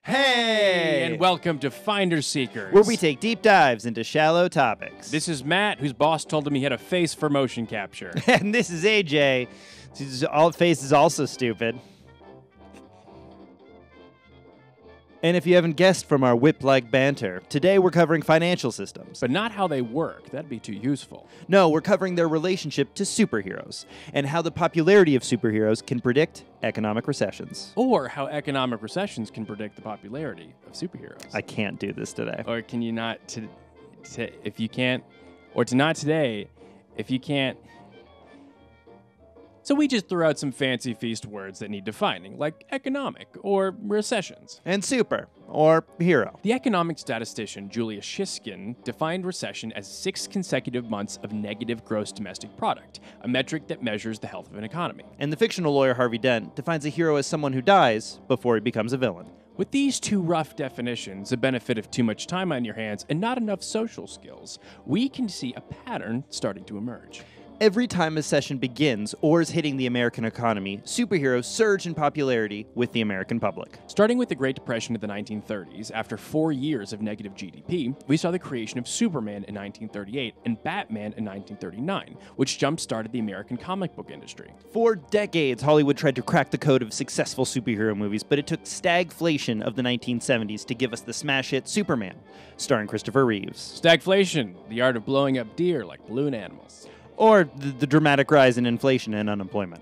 Hey! And welcome to Finder Seekers, Where we take deep dives into shallow topics. This is Matt, whose boss told him he had a face for motion capture. And this is AJ, whose face is also stupid. And if you haven't guessed from our whip-like banter, today we're covering financial systems. But not how they work. That'd be too useful. No, we're covering their relationship to superheroes, and how the popularity of superheroes can predict economic recessions. Or how economic recessions can predict the popularity of superheroes. I can't do this today. Or can you not, if you can't, or to not today, if you can't. So we just threw out some fancy feast words that need defining, like economic or recessions. And super, or hero. The economic statistician Julia Shiskin defined recession as 6 consecutive months of negative gross domestic product, a metric that measures the health of an economy. And the fictional lawyer Harvey Dent defines a hero as someone who dies before he becomes a villain. With these two rough definitions, the benefit of too much time on your hands and not enough social skills, we can see a pattern starting to emerge. Every time a recession begins or is hitting the American economy, superheroes surge in popularity with the American public. Starting with the Great Depression of the 1930s, after 4 years of negative GDP, we saw the creation of Superman in 1938 and Batman in 1939, which jump-started the American comic book industry. For decades, Hollywood tried to crack the code of successful superhero movies, but it took stagflation of the 1970s to give us the smash hit Superman, starring Christopher Reeves. Stagflation, the art of blowing up deer like balloon animals. Or the dramatic rise in inflation and unemployment.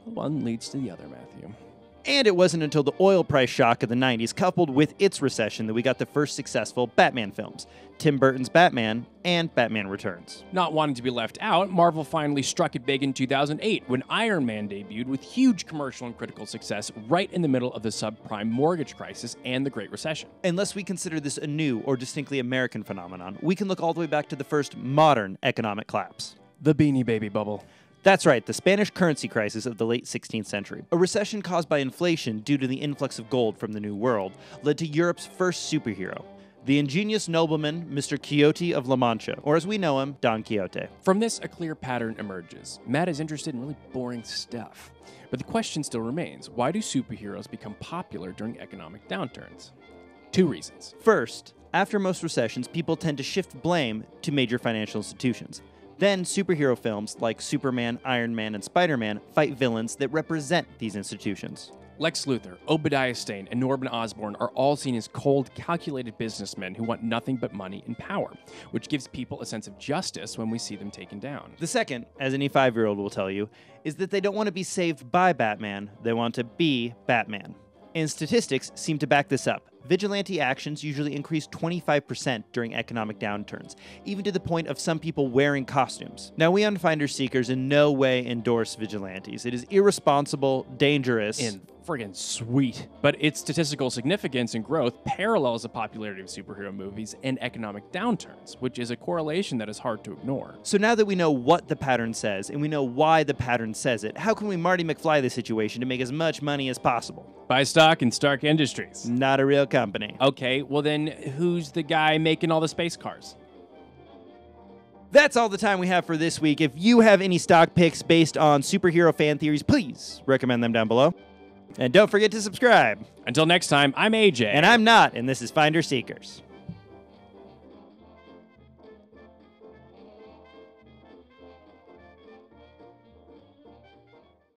One leads to the other, Matthew. And it wasn't until the oil price shock of the 90s, coupled with its recession, that we got the first successful Batman films, Tim Burton's Batman and Batman Returns. Not wanting to be left out, Marvel finally struck it big in 2008 when Iron Man debuted with huge commercial and critical success right in the middle of the subprime mortgage crisis and the Great Recession. Unless we consider this a new or distinctly American phenomenon, we can look all the way back to the first modern economic collapse. The Beanie Baby Bubble. That's right, the Spanish currency crisis of the late 16th century. A recession caused by inflation due to the influx of gold from the New World led to Europe's first superhero, the ingenious nobleman Mr. Quixote of La Mancha, or as we know him, Don Quixote. From this, a clear pattern emerges. Matt is interested in really boring stuff. But the question still remains, why do superheroes become popular during economic downturns? 2 reasons. First, after most recessions, people tend to shift blame to major financial institutions. Then, superhero films like Superman, Iron Man, and Spider-Man fight villains that represent these institutions. Lex Luthor, Obadiah Stane, and Norman Osborn are all seen as cold, calculated businessmen who want nothing but money and power, which gives people a sense of justice when we see them taken down. The second, as any 5-year-old will tell you, is that they don't want to be saved by Batman, they want to be Batman. And statistics seem to back this up. Vigilante actions usually increase 25% during economic downturns, even to the point of some people wearing costumes. Now, we on Finder Seekers in no way endorse vigilantes. It is irresponsible, dangerous, And friggin' sweet. But its statistical significance and growth parallels the popularity of superhero movies and economic downturns, which is a correlation that is hard to ignore. So now that we know what the pattern says, and we know why the pattern says it, how can we Marty McFly the situation to make as much money as possible? Buy stock in Stark Industries. Not a real company. Okay, well then, who's the guy making all the space cars? That's all the time we have for this week. If you have any stock picks based on superhero fan theories, please recommend them down below. And don't forget to subscribe. Until next time, I'm AJ. And I'm not, and this is Finder Seekers.